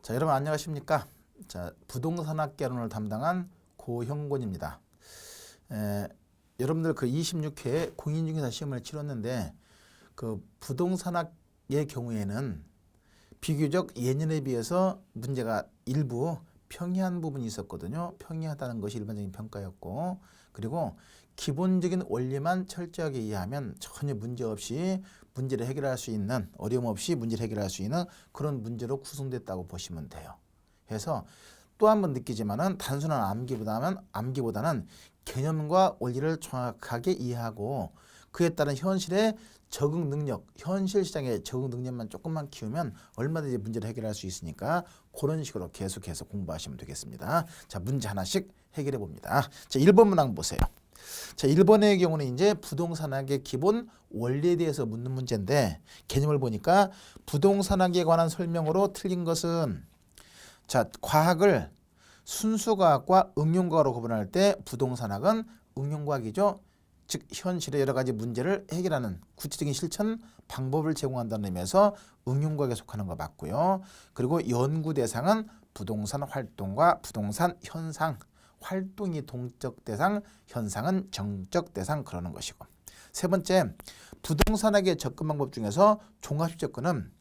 자, 여러분 안녕하십니까? 자, 부동산학개론을 담당한 고형곤입니다. 여러분들 그 26회 공인중개사 시험을 치렀는데 그 부동산학의 경우에는 비교적 예년에 비해서 문제가 일부 평이한 부분이 있었거든요. 평이하다는 것이 일반적인 평가였고, 그리고 기본적인 원리만 철저하게 이해하면 전혀 문제 없이 문제를 해결할 수 있는, 어려움 없이 문제를 해결할 수 있는 그런 문제로 구성됐다고 보시면 돼요. 그래서 또 한 번 느끼지만은 단순한 암기보다는 개념과 원리를 정확하게 이해하고 그에 따른 현실의 적응 능력, 현실 시장의 적응 능력만 조금만 키우면 얼마든지 문제를 해결할 수 있으니까 그런 식으로 계속해서 공부하시면 되겠습니다. 자, 문제 하나씩 해결해 봅니다. 자, 1번 문항 보세요. 자, 1번의 경우는 이제 부동산학의 기본 원리에 대해서 묻는 문제인데, 개념을 보니까 부동산학에 관한 설명으로 틀린 것은, 자, 과학을 순수과학과 응용과학으로 구분할 때 부동산학은 응용과학이죠. 즉 현실의 여러 가지 문제를 해결하는 구체적인 실천 방법을 제공한다는 의미에서 응용과학에 속하는 거 맞고요. 그리고 연구 대상은 부동산 활동과 부동산 현상, 활동이 동적 대상, 현상은 정적 대상, 그러는 것이고. 세 번째, 부동산학의 접근 방법 중에서 종합식 접근은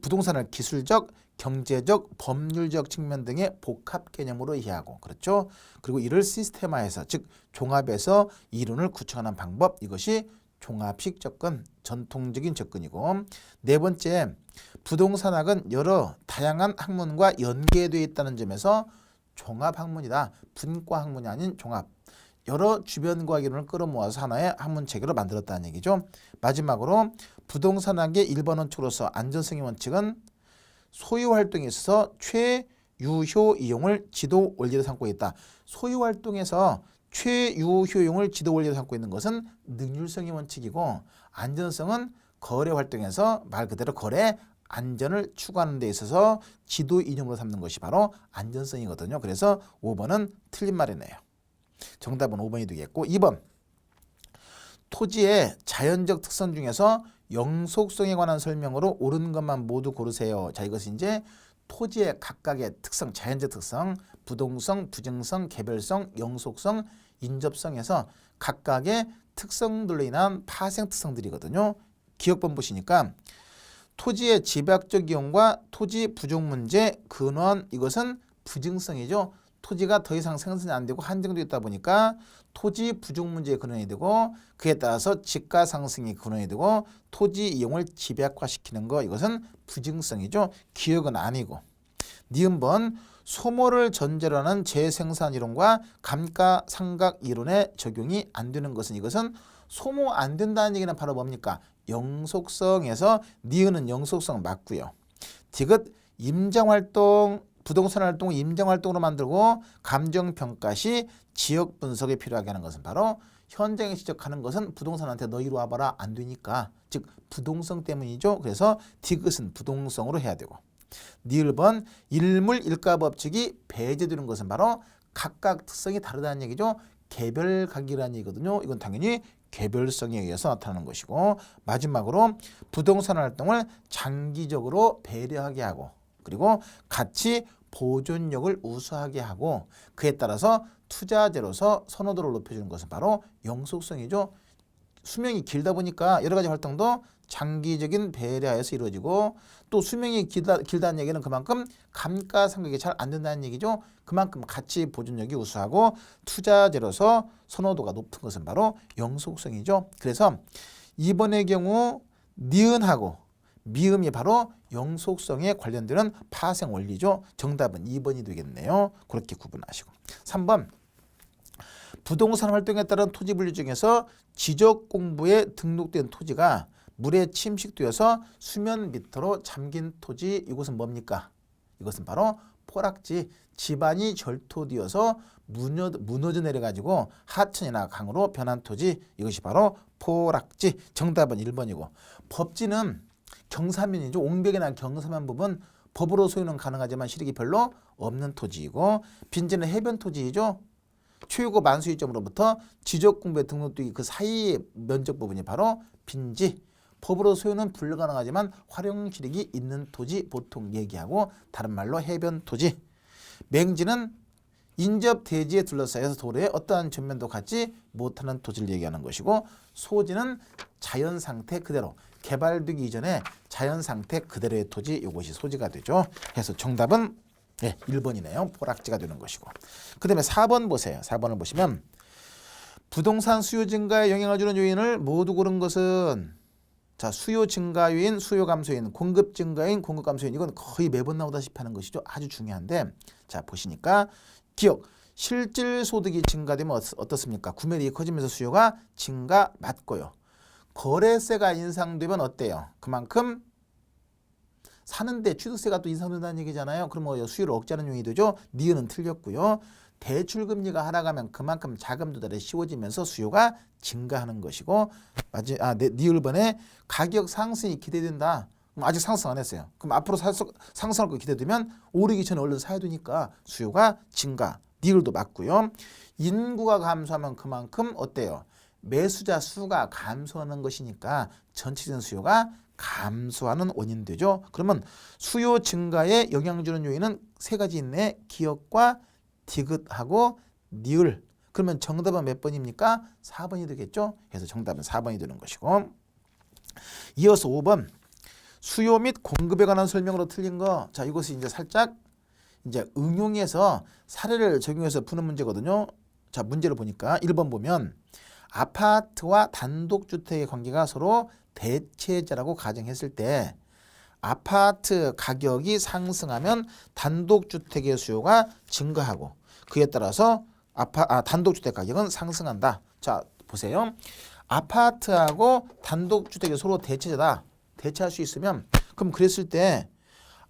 부동산을 기술적, 경제적, 법률적 측면 등의 복합 개념으로 이해하고, 그렇죠? 그리고 이를 시스템화해서, 즉 종합해서 이론을 구축하는 방법, 이것이 종합식 접근, 전통적인 접근이고. 네 번째, 부동산학은 여러 다양한 학문과 연계되어 있다는 점에서 종합학문이다. 분과 학문이 아닌 종합. 여러 주변 과학 이론을 끌어모아서 하나의 학문 체계로 만들었다는 얘기죠. 마지막으로 부동산학의 1번 원칙으로서 안전성의 원칙은 소유 활동에 있어서 최유효 이용을 지도 원리로 삼고 있다. 소유 활동에서 최유효용을 지도 원리로 삼고 있는 것은 능률성의 원칙이고, 안전성은 거래 활동에서 말 그대로 거래 안전을 추구하는 데 있어서 지도 이념으로 삼는 것이 바로 안전성이거든요. 그래서 5번은 틀린 말이네요. 정답은 5번이 되겠고, 2번, 토지의 자연적 특성 중에서 영속성에 관한 설명으로 옳은 것만 모두 고르세요. 자, 이것이 이제 토지의 각각의 특성, 자연적 특성, 부동성, 부정성, 개별성, 영속성, 인접성에서 각각의 특성들로 인한 파생 특성들이거든요. 기억본 보시니까 토지의 집약적 이용과 토지 부족 문제, 근원, 이것은 부증성이죠. 토지가 더 이상 생산이 안 되고 한정되어 있다 보니까 토지 부족 문제의 근원이 되고, 그에 따라서 집가 상승이 근원이 되고, 토지 이용을 집약화시키는 거, 이것은 부증성이죠. 기억은 아니고. 니은번, 소모를 전제로 하는 재생산 이론과 감가상각 이론의 적용이 안 되는 것은, 이것은 소모 안 된다는 얘기는 바로 뭡니까? 영속성에서 니은은 영속성 맞고요. 디귿, 임장활동, 부동산 활동을 임장활동으로 만들고 감정평가 시 지역 분석에 필요하게 하는 것은 바로 현장에 지적하는 것은 부동산한테 너 이리 와봐라 안 되니까, 즉 부동성 때문이죠. 그래서 디귿은 부동성으로 해야 되고. 니을번, 일물 일가법칙이 배제되는 것은 바로 각각 특성이 다르다는 얘기죠. 개별각이라는 얘기거든요. 이건 당연히 개별성에 의해서 나타나는 것이고. 마지막으로 부동산 활동을 장기적으로 배려하게 하고, 그리고 가치 보존력을 우수하게 하고, 그에 따라서 투자재로서 선호도를 높여주는 것은 바로 영속성이죠. 수명이 길다 보니까 여러 가지 활동도 장기적인 배려하여서 이루어지고, 또 수명이 길다는 얘기는 그만큼 감가상각이 잘 안 된다는 얘기죠. 그만큼 가치 보존력이 우수하고 투자재로서 선호도가 높은 것은 바로 영속성이죠. 그래서 이번의 경우 니은하고 미음이 바로 영속성에 관련되는 파생 원리죠. 정답은 2번이 되겠네요. 그렇게 구분하시고. 3번, 부동산 활동에 따른 토지 분류 중에서 지적공부에 등록된 토지가 물에 침식되어서 수면 밑으로 잠긴 토지, 이것은 뭡니까? 이것은 바로 포락지, 집안이 절토되어서 무너져 내려가지고 하천이나 강으로 변한 토지, 이것이 바로 포락지. 정답은 1번이고, 법지는 경사면이죠. 옹벽이나 경사면 부분, 법으로 소유는 가능하지만 실익이 별로 없는 토지이고, 빈지는 해변 토지이죠. 최고 만수이점으로부터 지적공부에 등록되기 그 사이의 면적 부분이 바로 빈지, 법으로 소유는 불가능하지만 활용실익이 있는 토지 보통 얘기하고 다른 말로 해변 토지. 맹지는 인접 대지에 둘러싸여서 도로에 어떠한 전면도 갖지 못하는 토지를 얘기하는 것이고 소지는 자연 상태 그대로 개발되기 이전에 자연 상태 그대로의 토지 이것이 소지가 되죠. 그래서 정답은 1번이네요. 포락지가 되는 것이고. 그 다음에 4번 보세요. 4번을 보시면 부동산 수요 증가에 영향을 주는 요인을 모두 고른 것은 자 수요 증가 요인, 수요 감소 요인, 공급 증가 요인, 공급 감소 요인 이건 거의 매번 나오다시피 하는 것이죠. 아주 중요한데 자 보시니까 기억 실질 소득이 증가되면 어떻습니까? 구매력이 커지면서 수요가 증가 맞고요. 거래세가 인상되면 어때요? 그만큼 사는데 취득세가 또 인상된다는 얘기잖아요. 그럼 뭐 수요를 억제하는 요인이 되죠. 니은은 틀렸고요. 대출금리가 하락하면 그만큼 자금 조달이 쉬워지면서 수요가 증가하는 것이고 니을 번에 가격 상승이 기대된다. 그럼 아직 상승 안 했어요. 그럼 앞으로 상승할 거 기대되면 오르기 전에 얼른 사야 되니까 수요가 증가. 니을도 맞고요. 인구가 감소하면 그만큼 어때요? 매수자 수가 감소하는 것이니까 전체적인 수요가 감소하는 원인 되죠. 그러면 수요 증가에 영향 주는 요인은 세 가지 있네. 기억과 디귿하고 니을. 그러면 정답은 몇 번입니까? 4번이 되겠죠. 그래서 정답은 4번이 되는 것이고. 이어서 5번. 수요 및 공급에 관한 설명으로 틀린 거. 자, 이것이 이제 살짝 이제 응용해서 사례를 적용해서 푸는 문제거든요. 자, 문제를 보니까 1번 보면 아파트와 단독주택의 관계가 서로 대체제라고 가정했을 때 아파트 가격이 상승하면 단독주택의 수요가 증가하고 그에 따라서 단독주택 가격은 상승한다. 자, 보세요. 아파트하고 단독주택이 서로 대체제다. 대체할 수 있으면 그럼 그랬을 때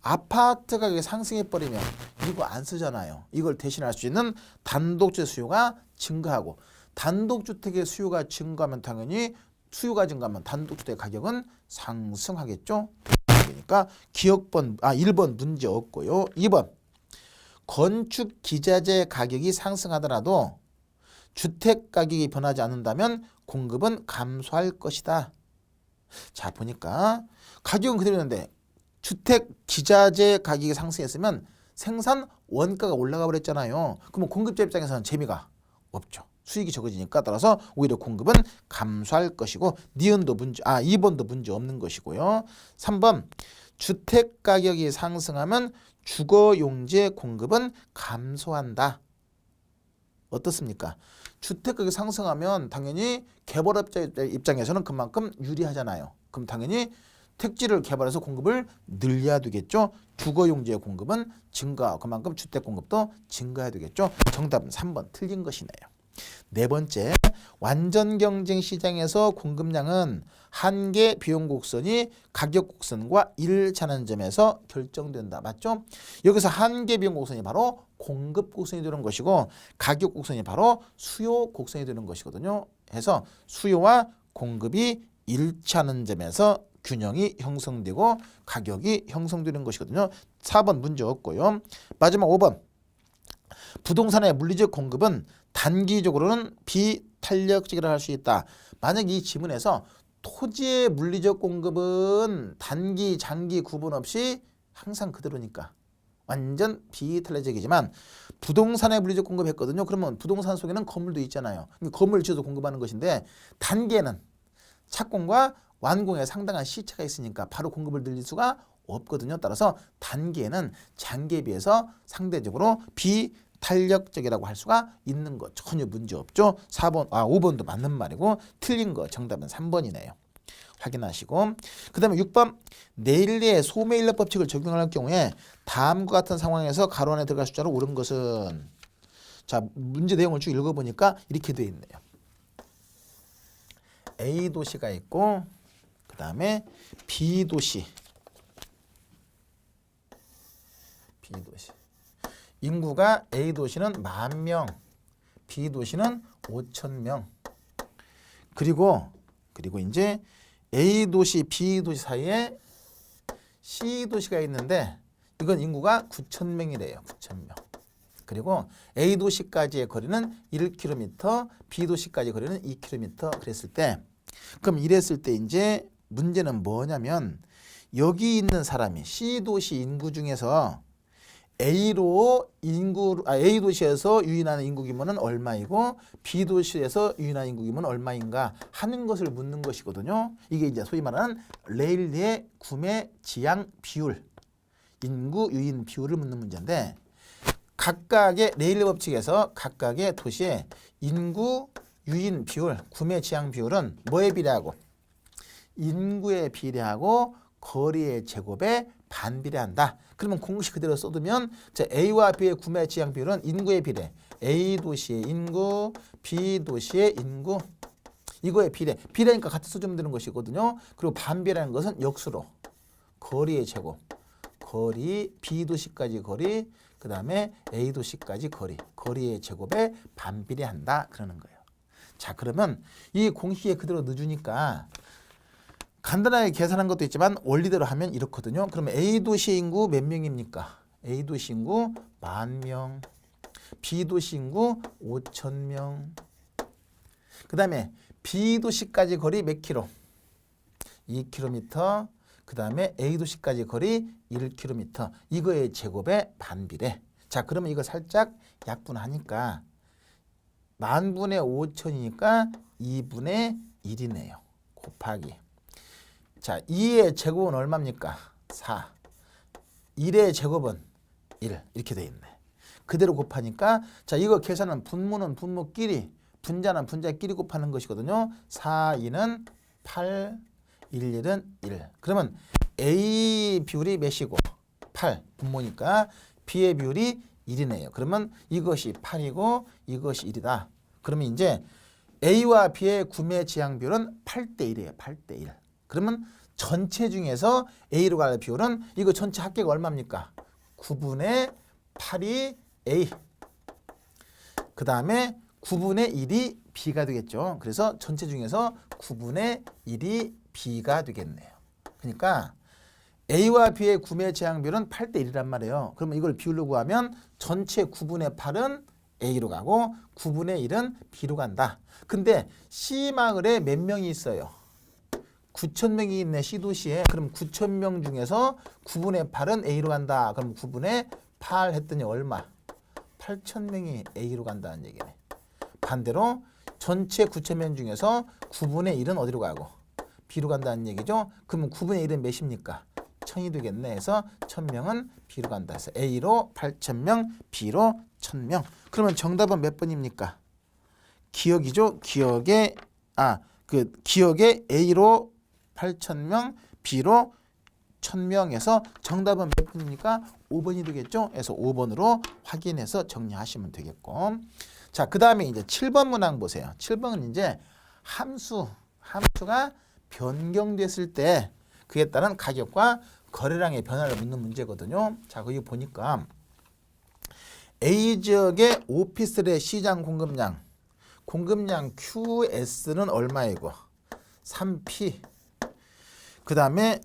아파트 가격이 상승해버리면 이거 안 쓰잖아요. 이걸 대신할 수 있는 단독주택 수요가 증가하고 단독주택의 수요가 증가하면 당연히 수요가 증가하면 단독주택 가격은 상승하겠죠. 그러니까 기억번 1번 문제 없고요. 2번 건축 기자재 가격이 상승하더라도 주택 가격이 변하지 않는다면 공급은 감소할 것이다. 자 보니까 가격은 그대로인데 주택 기자재 가격이 상승했으면 생산 원가가 올라가 버렸잖아요. 그러면 공급자 입장에서는 재미가 없죠. 수익이 적어지니까 따라서 오히려 공급은 감소할 것이고 니은도 문제 2번도 문제 없는 것이고요. 3번 주택 가격이 상승하면 주거 용지의 공급은 감소한다. 어떻습니까? 주택 가격이 상승하면 당연히 개발업자 입장에서는 그만큼 유리하잖아요. 그럼 당연히 택지를 개발해서 공급을 늘려야 되겠죠. 주거 용지의 공급은 증가, 그만큼 주택 공급도 증가해야 되겠죠. 정답은 3번 틀린 것이네요. 네 번째, 완전 경쟁 시장에서 공급량은 한계 비용 곡선이 가격 곡선과 일치하는 점에서 결정된다. 맞죠? 여기서 한계 비용 곡선이 바로 공급 곡선이 되는 것이고 가격 곡선이 바로 수요 곡선이 되는 것이거든요. 해서 수요와 공급이 일치하는 점에서 균형이 형성되고 가격이 형성되는 것이거든요. 4번 문제 없고요. 마지막 5번. 부동산의 물리적 공급은 단기적으로는 비탄력적이라 할 수 있다. 만약 이 지문에서 토지의 물리적 공급은 단기, 장기 구분 없이 항상 그대로니까 완전 비탄력적이지만 부동산의 물리적 공급했거든요. 그러면 부동산 속에는 건물도 있잖아요. 건물 지어서 공급하는 것인데 단기에는 착공과 완공에 상당한 시차가 있으니까 바로 공급을 늘릴 수가 없거든요. 따라서 단기에는 장기에 비해서 상대적으로 비탄력적이라고 할 수가 있는 것 전혀 문제 없죠. 5번도 맞는 말이고 틀린 거 정답은 3번이네요. 확인하시고 그 다음에 6번 내일의 소매인력 법칙을 적용할 경우에 다음과 같은 상황에서 가로 안에 들어갈 숫자로 옳은 것은 자 문제 내용을 쭉 읽어보니까 이렇게 되어 있네요. A 도시가 있고 그 다음에 B 도시 인구가 A 도시는 10,000명, B 도시는 5,000명. 그리고 이제 A 도시, B 도시 사이에 C 도시가 있는데 이건 인구가 9,000명이래요. 9,000명. 그리고 A 도시까지의 거리는 1km, B 도시까지 거리는 2km 그랬을 때 그럼 이랬을 때 이제 문제는 뭐냐면 여기 있는 사람이 C도시 인구 중에서 A 도시에서 유인하는 인구 규모는 얼마이고 B 도시에서 유인하는 인구 규모는 얼마인가 하는 것을 묻는 것이거든요. 이게 이제 소위 말하는 레일리의 구매 지양 비율, 인구 유인 비율을 묻는 문제인데 각각의 레일리 법칙에서 각각의 도시의 인구 유인 비율, 구매 지양 비율은 뭐에 비례하고 인구에 비례하고 거리의 제곱에 반비례한다. 그러면 공식 그대로 써두면 A와 B의 구매 지양 비율은 인구의 비례. A 도시의 인구, B 도시의 인구. 이거의 비례. 비례니까 같이 써주면 되는 것이거든요. 그리고 반비례라는 것은 역수로. 거리의 제곱. 거리, B 도시까지 거리, 그 다음에 A 도시까지 거리. 거리의 제곱에 반비례한다. 그러는 거예요. 자, 그러면 이 공식에 그대로 넣어주니까 간단하게 계산한 것도 있지만 원리대로 하면 이렇거든요. 그러면 A 도시 인구 몇 명입니까? A 도시 인구 10,000명, B 도시 인구 5,000명. 그 다음에 B 도시까지 거리 몇 킬로? 2km. 그 다음에 A 도시까지 거리 1km. 이거의 제곱에 반비례. 자, 그러면 이거 살짝 약분하니까 10,000분의 5,000이니까 2분의 1이네요. 곱하기. 자, 2의 제곱은 얼마입니까? 4. 1의 제곱은 1. 이렇게 돼 있네. 그대로 곱하니까 자, 이거 계산은 분모는 분모끼리, 분자는 분자끼리 곱하는 것이거든요. 4, 2는 8, 1, 1은 1. 그러면 A 비율이 몇이고? 8. 분모니까 B의 비율이 1이네요. 그러면 이것이 8이고 이것이 1이다. 그러면 이제 A와 B의 구매 지양 비율은 8대 1이에요. 8대 1. 그러면 전체 중에서 A로 갈 비율은 이거 전체 합계가 얼마입니까? 9분의 8이 A. 그 다음에 9분의 1이 B가 되겠죠. 그래서 전체 중에서 9분의 1이 B가 되겠네요. 그러니까 A와 B의 구매 제한 비율은 8대 1이란 말이에요. 그러면 이걸 비율로 구하면 전체 9분의 8은 A로 가고 9분의 1은 B로 간다. 근데 C마을에 몇 명이 있어요? 9,000명이 있네. C도시에. 그럼 9,000명 중에서 9분의 8은 A로 간다. 그럼 9분의 8 했더니 얼마? 8,000명이 A로 간다는 얘기네. 반대로 전체 9,000명 중에서 9분의 1은 어디로 가고? B로 간다는 얘기죠. 그러면 9분의 1은 몇입니까? 1,000이 되겠네. 해서 1,000명은 B로 간다. 해서 A로 8,000명, B로 1,000명. 그러면 정답은 몇 번입니까? 기억이죠. 기억에 A로 8,000명, B로 1,000명에서 정답은 몇 번입니까? 5번이 되겠죠. 그래서 5번으로 확인해서 정리하시면 되겠고. 자, 그 다음에 이제 7번 문항 보세요. 7번은 이제 함수가 변경됐을 때 그에 따른 가격과 거래량의 변화를 묻는 문제거든요. 자, 거기 보니까 A 지역의 오피스텔의 시장 공급량 QS는 얼마이고 3P. 그 다음에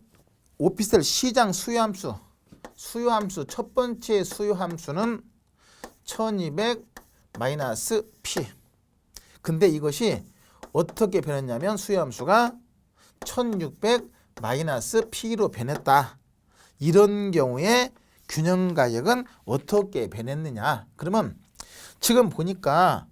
오피스텔 시장 수요함수 첫 번째 수요함수는 1200 마이너스 P. 근데 이것이 어떻게 변했냐면 수요함수가 1600 마이너스 P로 변했다. 이런 경우에 균형가격은 어떻게 변했느냐. 그러면 지금 보니까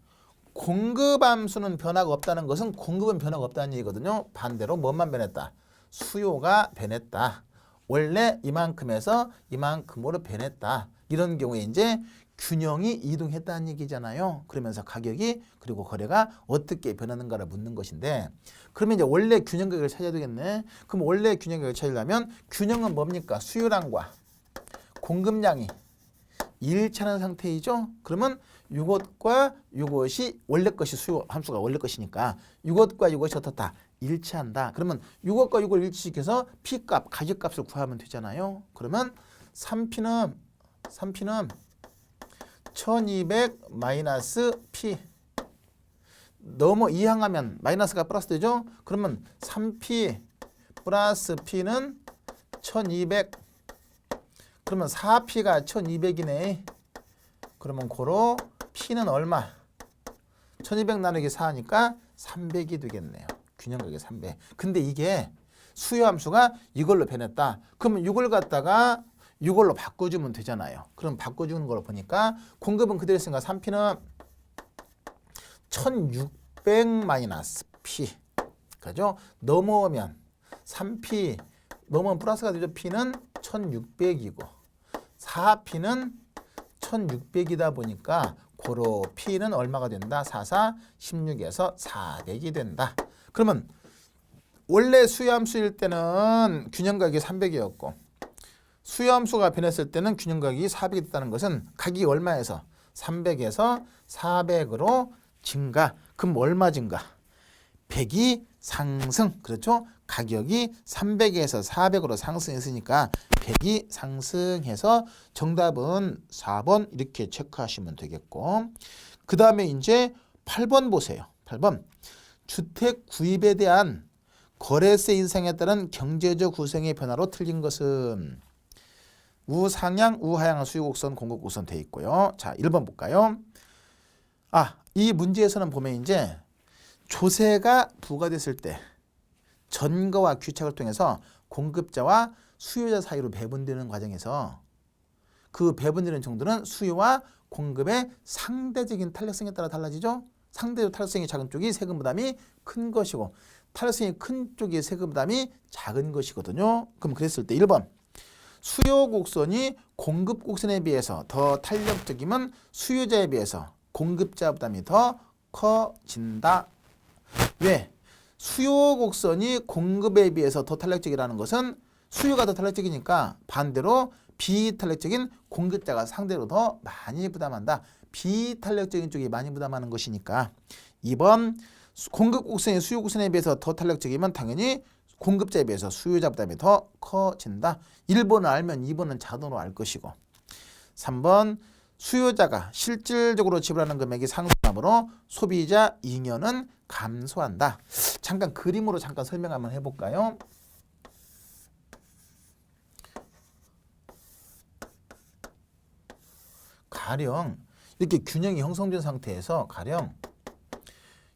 공급함수는 변화가 없다는 것은 공급은 변화가 없다는 얘기거든요. 반대로 뭐만 변했다? 수요가 변했다. 원래 이만큼에서 이만큼으로 변했다. 이런 경우에 이제 균형이 이동했다는 얘기잖아요. 그러면서 가격이 그리고 거래가 어떻게 변하는가를 묻는 것인데 그러면 이제 원래 균형가격을 찾아야 되겠네. 그럼 원래 균형가격을 찾으려면 균형은 뭡니까? 수요량과 공급량이 일치하는 상태이죠. 그러면 이것과 이것이 원래 것이 수요 함수가 원래 것이니까 이것과 이것이 어떻다? 일치한다. 그러면 이것과 이걸 일치시켜서 P값, 가격값을 구하면 되잖아요. 그러면 3P는 1200 마이너스 P. 이항하면 마이너스가 플러스 되죠? 그러면 3P 플러스 P는 1200. 그러면 4P가 1200이네. 그러면 고로 P는 얼마? 1200 나누기 4니까 300이 되겠네요. 균형가격 300. 근데 이게 수요 함수가 이걸로 변했다. 그러면 이걸 갖다가 이걸로 바꿔주면 되잖아요. 그럼 바꿔주는 걸 보니까 공급은 그대로 있으니까 3P는 1600 마이너스 P. 그죠? 넘어오면 3P 넘어오면 플러스가 되죠. P는 1600이고 4P는 1600이다 보니까 고로 P는 얼마가 된다? 44, 16에서 400이 된다. 그러면 원래 수요함수일 때는 균형가격이 300이었고 수요함수가 변했을 때는 균형가격이 400이 됐다는 것은 가격이 얼마에서? 300에서 400으로 증가. 그럼 얼마 증가? 100이 상승. 그렇죠? 가격이 300에서 400으로 상승했으니까 100이 상승해서 정답은 4번 이렇게 체크하시면 되겠고, 그 다음에 이제 8번 보세요. 8번. 주택 구입에 대한 거래세 인상에 따른 경제적 구성의 변화로 틀린 것은 우상향, 우하향 수요곡선, 공급곡선 돼 있고요. 자, 1번 볼까요? 이 문제에서는 보면 이제 조세가 부과됐을 때 전거와 규착을 통해서 공급자와 수요자 사이로 배분되는 과정에서 그 배분되는 정도는 수요와 공급의 상대적인 탄력성에 따라 달라지죠. 상대적 탄력성이 작은 쪽이 세금 부담이 큰 것이고 탄력성이 큰 쪽이 세금 부담이 작은 것이거든요. 그럼 그랬을 때 1번 수요 곡선이 공급 곡선에 비해서 더 탄력적이면 수요자에 비해서 공급자 부담이 더 커진다. 왜? 수요 곡선이 공급에 비해서 더 탄력적이라는 것은 수요가 더 탄력적이니까 반대로 비탄력적인 공급자가 상대로 더 많이 부담한다. 비탄력적인 쪽이 많이 부담하는 것이니까 2번 공급 곡선이 수요 곡선에 비해서 더 탄력적이면 당연히 공급자에 비해서 수요자 부담이 더 커진다. 1번을 알면 2번은 자동으로 알 것이고 3번 수요자가 실질적으로 지불하는 금액이 상승함으로 소비자 잉여는 감소한다. 잠깐 그림으로 잠깐 설명 한번 해볼까요? 가령 이렇게 균형이 형성된 상태에서 가령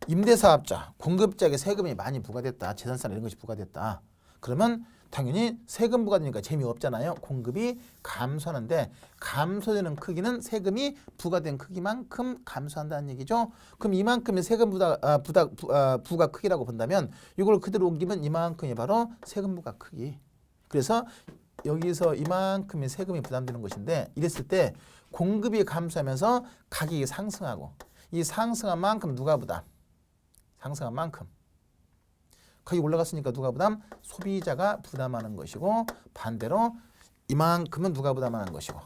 임대사업자, 공급자에게 세금이 많이 부과됐다. 재산세 이런 것이 부과됐다. 그러면 당연히 세금 부과되니까 재미없잖아요. 공급이 감소하는데 감소되는 크기는 세금이 부과된 크기만큼 감소한다는 얘기죠. 그럼 이만큼의 세금 부과 크기라고 본다면 이걸 그대로 옮기면 이만큼이 바로 세금 부과 크기. 그래서 여기서 이만큼의 세금이 부담되는 것인데 이랬을 때 공급이 감소하면서 가격이 상승하고 이 상승한 만큼 누가 부담? 상승한 만큼. 가격이 올라갔으니까 누가 부담? 소비자가 부담하는 것이고 반대로 이만큼은 누가 부담하는 것이고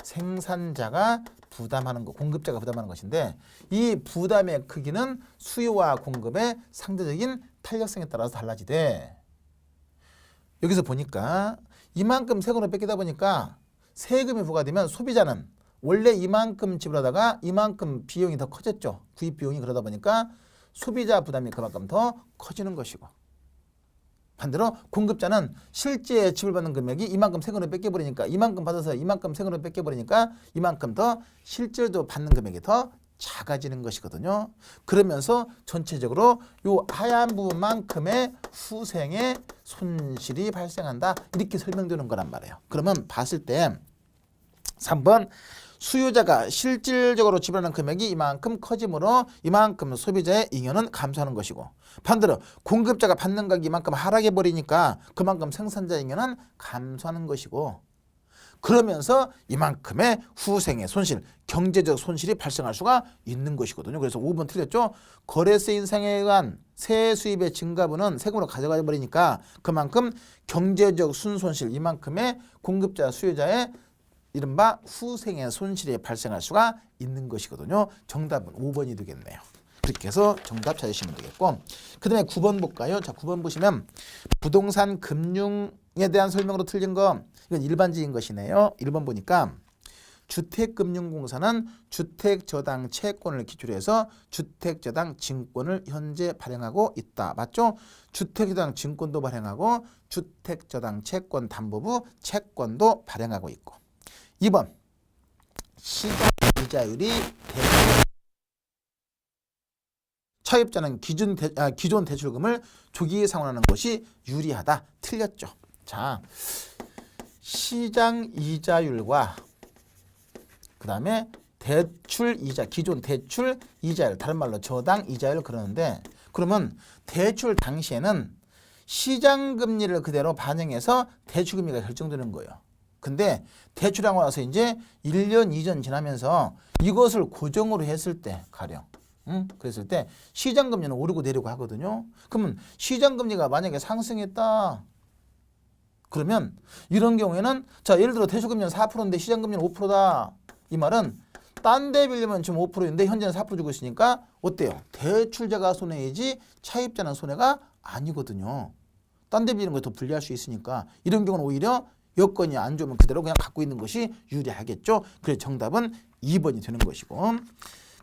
생산자가 부담하는 것, 공급자가 부담하는 것인데 이 부담의 크기는 수요와 공급의 상대적인 탄력성에 따라서 달라지대. 여기서 보니까 이만큼 세금을 뺏기다 보니까 세금이 부과되면 소비자는 원래 이만큼 지불하다가 이만큼 비용이 더 커졌죠. 구입 비용이. 그러다 보니까 소비자 부담이 그만큼 더 커지는 것이고 반대로 공급자는 실제 지불받는 금액이 이만큼 세금을 뺏겨버리니까 이만큼 받아서 이만큼 세금을 뺏겨버리니까 이만큼 더 실제로 받는 금액이 더 작아지는 것이거든요. 그러면서 전체적으로 요 하얀 부분만큼의 후생의 손실이 발생한다. 이렇게 설명되는 거란 말이에요. 그러면 봤을 때 3번 수요자가 실질적으로 지불하는 금액이 이만큼 커지므로 이만큼 소비자의 잉여는 감소하는 것이고 반대로 공급자가 받는 가격이 이만큼 하락해버리니까 그만큼 생산자 잉여는 감소하는 것이고 그러면서 이만큼의 후생의 손실, 경제적 손실이 발생할 수가 있는 것이거든요. 그래서 5번 틀렸죠. 거래세 인상에 의한 세 수입의 증가분은 세금으로 가져가 버리니까 그만큼 경제적 순손실 이만큼의 공급자 수요자의 이른바 후생의 손실이 발생할 수가 있는 것이거든요. 정답은 5번이 되겠네요. 그렇게 해서 정답 찾으시면 되겠고 그 다음에 9번 볼까요? 자, 9번 보시면 부동산 금융에 대한 설명으로 틀린 거 이건 일반적인 것이네요. 1번 보니까 주택금융공사는 주택저당 채권을 기초로 해서 주택저당 증권을 현재 발행하고 있다. 맞죠? 주택저당 증권도 발행하고 주택저당 채권 담보부 채권도 발행하고 있고 2번 시장 이자율이 차입자는 기존 대출금을 조기 상환하는 것이 유리하다. 틀렸죠. 자, 시장 이자율과 그 다음에 대출 이자, 기존 대출 이자율, 다른 말로 저당 이자율 그러는데, 그러면 대출 당시에는 시장 금리를 그대로 반영해서 대출 금리가 결정되는 거예요. 근데 대출하고 나서 이제 1년, 2년 지나면서 이것을 고정으로 했을 때 가령 그랬을 때 시장 금리는 오르고 내리고 하거든요. 그러면 시장 금리가 만약에 상승했다. 그러면 이런 경우에는 자, 예를 들어 대출 금리는 4%인데 시장 금리는 5%다. 이 말은 딴 데 빌리면 지금 5%인데 현재는 4% 주고 있으니까 어때요? 대출자가 손해이지 차입자는 손해가 아니거든요. 딴 데 빌리는 거 더 불리할 수 있으니까 이런 경우는 오히려 여건이 안 좋으면 그대로 그냥 갖고 있는 것이 유리하겠죠. 그래서 정답은 2번이 되는 것이고,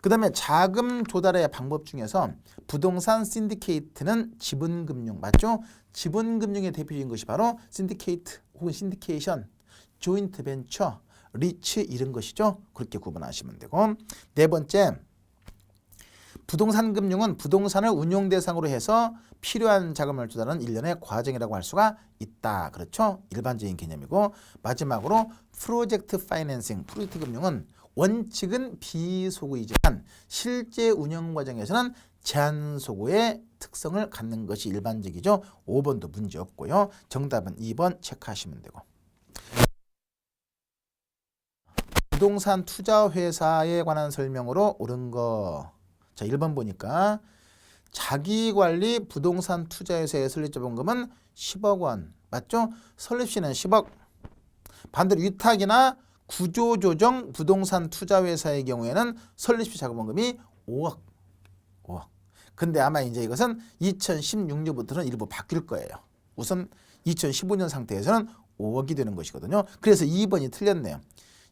그 다음에 자금 조달의 방법 중에서 부동산 신디케이트는 지분금융 맞죠? 지분금융의 대표적인 것이 바로 신디케이트 혹은 신디케이션, 조인트 벤처, 리츠 이런 것이죠. 그렇게 구분하시면 되고, 네 번째 부동산 금융은 부동산을 운용 대상으로 해서 필요한 자금을 조달하는 일련의 과정이라고 할 수가 있다. 그렇죠? 일반적인 개념이고, 마지막으로 프로젝트 파이낸싱, 프로젝트 금융은 원칙은 비소구이지만 실제 운영 과정에서는 제한소구의 특성을 갖는 것이 일반적이죠. 5번도 문제 없고요. 정답은 2번 체크하시면 되고, 부동산 투자 회사에 관한 설명으로 옳은 거. 자, 1번 보니까 자기관리 부동산 투자회사의 설립자본금은 10억 원. 맞죠? 설립시는 10억. 반대로 위탁이나 구조조정 부동산 투자회사의 경우에는 설립시 자본금이 5억. 5억. 근데 아마 이제 이것은 2016년부터는 일부 바뀔 거예요. 우선 2015년 상태에서는 5억이 되는 것이거든요. 그래서 2번이 틀렸네요.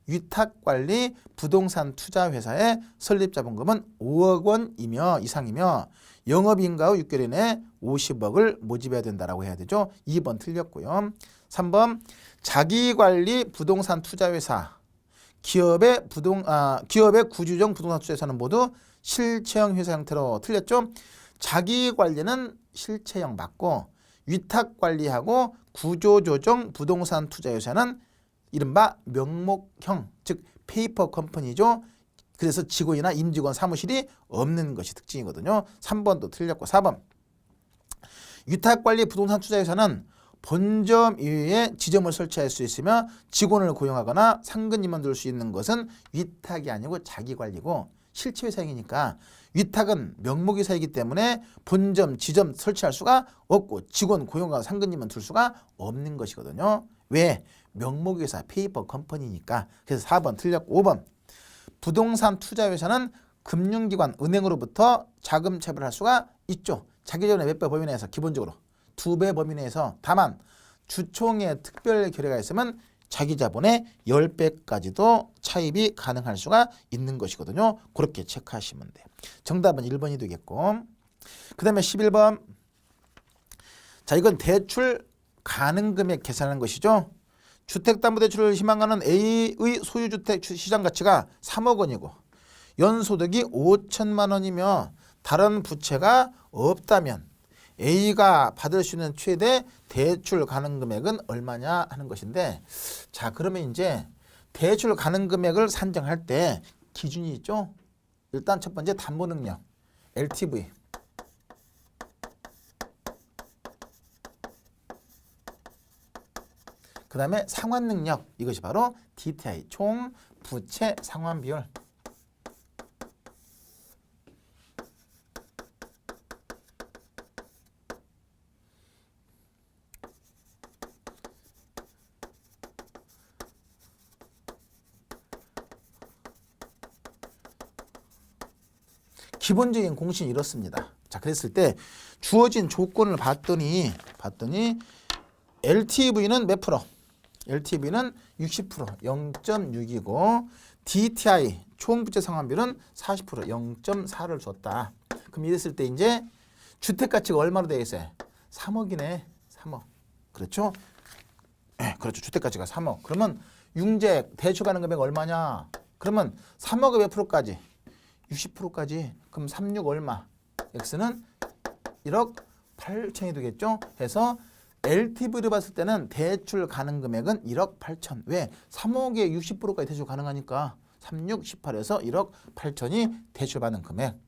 위탁관리 부동산 투자회사의 설립자본금은 5억 원이며 이상이며 영업인가 후 6개월 이내에 50억을 모집해야 된다라고 해야 되죠. 2번 틀렸고요. 3번 자기관리 부동산 투자회사, 기업의 구조조정 부동산 투자회사는 모두 실체형 회사 형태로 틀렸죠. 자기관리는 실체형 맞고 위탁관리하고 구조조정 부동산 투자회사는 이른바 명목형, 즉 페이퍼 컴퍼니죠. 그래서 직원이나 임직원 사무실이 없는 것이 특징이거든요. 3번도 틀렸고, 4번 위탁관리 부동산 투자회사는 본점 이외에 지점을 설치할 수 있으며 직원을 고용하거나 상근임원 둘 수 있는 것은 위탁이 아니고 자기관리고, 실체회사이니까 위탁은 명목회사이기 때문에 본점, 지점 설치할 수가 없고 직원 고용하거나 상근임원 둘 수가 없는 것이거든요. 왜? 명목회사, 페이퍼 컴퍼니니까. 그래서 4번 틀렸고, 5번 부동산 투자회사는 금융기관, 은행으로부터 자금 채굴할 수가 있죠. 자기자본의 몇 배 범위 내에서 기본적으로 2배 범위 내에서, 다만 주총의 특별 결의가 있으면 자기자본의 10배까지도 차입이 가능할 수가 있는 것이거든요. 그렇게 체크하시면 돼요. 정답은 1번이 되겠고, 그 다음에 11번. 자, 이건 대출 가능금액 계산하는 것이죠. 주택담보대출을 희망하는 A의 소유주택 시장가치가 3억 원이고 연소득이 5천만 원이며 다른 부채가 없다면 A가 받을 수 있는 최대 대출 가능금액은 얼마냐 하는 것인데, 자, 그러면 이제 대출 가능금액을 산정할 때 기준이 있죠. 일단 첫 번째 담보능력 LTV, 그 다음에 상환능력, 이것이 바로 DTI, 총 부채 상환 비율. 기본적인 공식이 이렇습니다. 자, 그랬을 때 주어진 조건을 봤더니 LTV는 몇 프로? LTV는 60%, 0.6이고 DTI, 총부채 상환비율은 40%, 0.4를 줬다. 그럼 이랬을 때 이제 주택가치가 얼마로 되어 있어요? 3억이네. 3억. 그렇죠? 네, 그렇죠. 주택가치가 3억. 그러면 융재 대출 가능 금액 얼마냐? 그러면 3억의 몇 프로까지? 60%까지. 그럼 36 얼마? x는 1억 8천이 되겠죠. 해서 LTV를 봤을 때는 대출 가능 금액은 1억 8천. 왜? 3억에 60%까지 대출 가능하니까 36, 18에서 1억 8천이 대출받는 금액.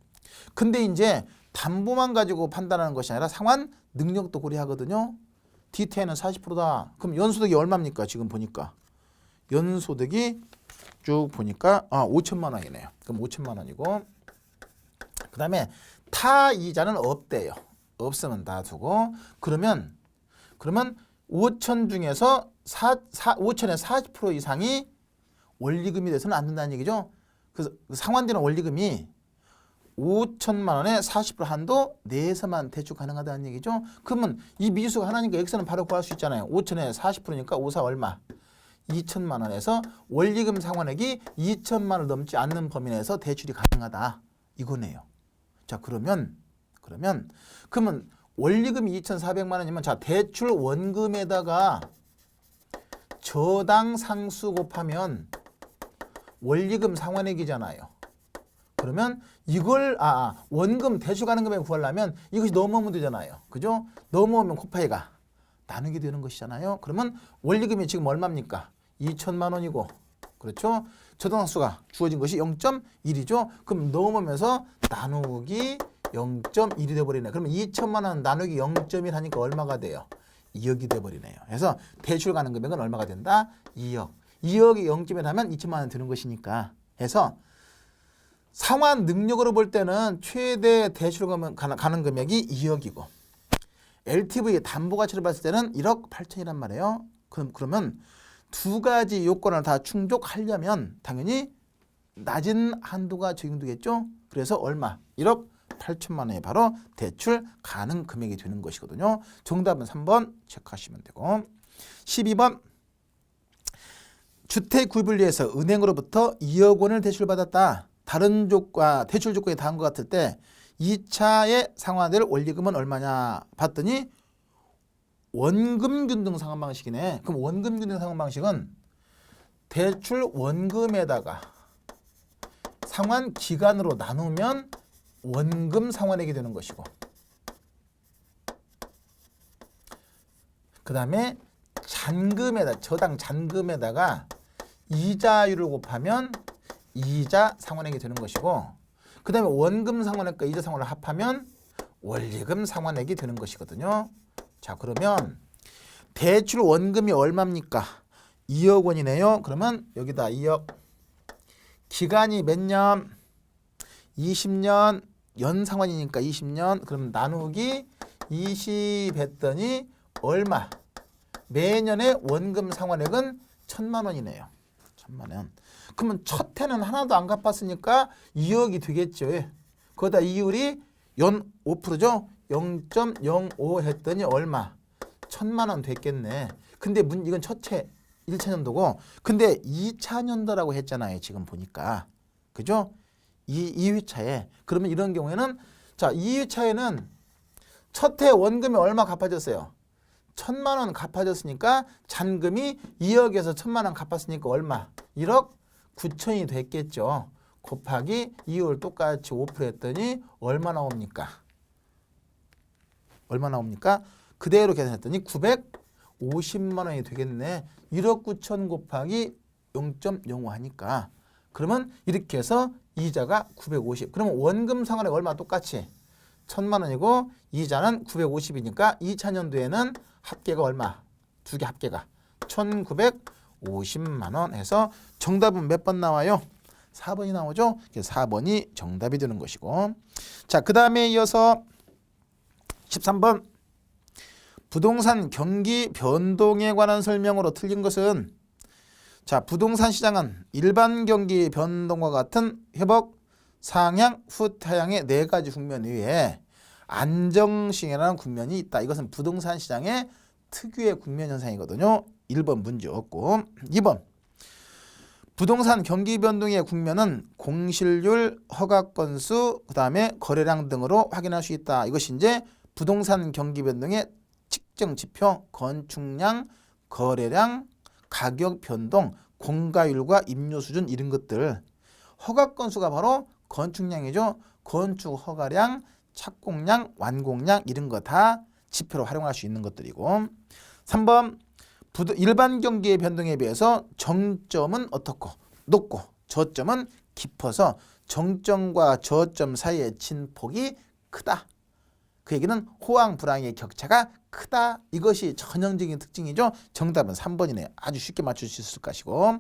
근데 이제 담보만 가지고 판단하는 것이 아니라 상환 능력도 고려하거든요. DTI는 40%다. 그럼 연소득이 얼마입니까? 지금 보니까. 연소득이 쭉 보니까 5천만 원이네요. 그럼 5천만 원이고 그 다음에 타 이자는 없대요. 없으면 놔두고 그러면 5천 중에서 5천의 40% 이상이 원리금이 돼서는 안 된다는 얘기죠. 그래서 상환되는 원리금이 5천만 원에 40% 한도 내에서만 대출 가능하다는 얘기죠. 그러면 이 미수가 하나니까 x는 바로 구할 수 있잖아요. 5천에 40%니까 5사 얼마? 2천만 원에서 원리금 상환액이 2천만 원 넘지 않는 범위 내에서 대출이 가능하다. 이거네요. 자, 그러면 원리금이 2,400만 원이면 자, 대출 원금에다가 저당 상수 곱하면 원리금 상환액이잖아요. 그러면 이걸 원금 대출 가능 금액 구하려면 이것이 넘어오면 되잖아요. 그죠? 넘어오면 곱하기가 나누게 되는 것이잖아요. 그러면 원리금이 지금 얼마입니까? 2천만 원이고 그렇죠? 저당상수가 주어진 것이 0.1이죠. 그럼 넘어오면서 나누기 0.1이 돼버리네. 그러면 2천만 원 나누기 0.1 하니까 얼마가 돼요? 2억이 돼버리네요. 그래서 대출 가능 금액은 얼마가 된다? 2억. 2억이 0.1 하면 2천만 원 드는 것이니까 해서 상환 능력으로 볼 때는 최대 대출 가능 금액이 2억이고 LTV 담보 가치를 봤을 때는 1억 8천이란 말이에요. 그러면 두 가지 요건을 다 충족하려면 당연히 낮은 한도가 적용되겠죠. 그래서 얼마? 1억 8천만 원이 바로 대출 가능 금액이 되는 것이거든요. 정답은 3번 체크하시면 되고 12번 주택 구입을 위해서 은행으로부터 2억 원을 대출받았다. 다른 대출 조건이 다른 것 같을 때 2차에 상환될 원리금은 얼마냐 봤더니 원금균등 상환 방식이네. 그럼 원금균등 상환 방식은 대출 원금에다가 상환 기간으로 나누면 원금 상환액이 되는 것이고 그 다음에 저당 잔금에다가 이자율을 곱하면 이자 상환액이 되는 것이고 그 다음에 원금 상환액과 이자 상환을 합하면 원리금 상환액이 되는 것이거든요. 자, 그러면 대출 원금이 얼마입니까? 2억 원이네요. 그러면 여기다 2억 기간이 몇 년? 20년 연 상환이니까 20년 그럼 나누기 20 했더니 얼마? 매년의 원금 상환액은 1,000만 원이네요. 1,000만 원. 그러면 첫 해는 하나도 안 갚았으니까 2억이 되겠죠. 거기다 이율이 연 5%죠. 0.05 했더니 얼마? 1,000만 원 됐겠네. 근데 이건 첫해 1차 년도고 근데 2차 년도라고 했잖아요. 지금 보니까. 그죠? 2회차에. 그러면 이런 경우에는 자, 2회차에는 첫 해 원금이 얼마 갚아졌어요? 1,000만 원 갚아졌으니까 잔금이 2억에서 1,000만 원 갚았으니까 얼마? 1억 9천이 됐겠죠. 곱하기 이율 똑같이 5% 했더니 얼마 나옵니까? 얼마 나옵니까? 그대로 계산했더니 950만 원이 되겠네. 1억 9천 곱하기 0.05 하니까 그러면 이렇게 해서 이자가 950. 그러면 원금 상환액 얼마 똑같이 1,000만 원이고 이자는 950이니까 2차 년도에는 합계가 얼마? 두 개 합계가 1,950만 원 해서 정답은 몇 번 나와요? 4번이 나오죠? 4번이 정답이 되는 것이고 자, 그 다음에 이어서 13번 부동산 경기 변동에 관한 설명으로 틀린 것은 자, 부동산 시장은 일반 경기 변동과 같은 회복, 상향, 후퇴향의 네 가지 국면 위에 안정시행이라는 국면이 있다. 이것은 부동산 시장의 특유의 국면 현상이거든요. 1번 문제 없고 2번 부동산 경기 변동의 국면은 공실률, 허가 건수, 그 다음에 거래량 등으로 확인할 수 있다. 이것이 이제 부동산 경기 변동의 측정 지표, 건축량, 거래량, 가격 변동, 공가율과 임료 수준 이런 것들. 허가 건수가 바로 건축량이죠. 건축 허가량, 착공량, 완공량 이런 거 다 지표로 활용할 수 있는 것들이고 3번 일반 경기의 변동에 비해서 정점은 어떻고 높고 저점은 깊어서 정점과 저점 사이의 진폭이 크다. 그 얘기는 호황 불황의 격차가 크다. 이것이 전형적인 특징이죠. 정답은 3번이네요. 아주 쉽게 맞출 수 있을 것이고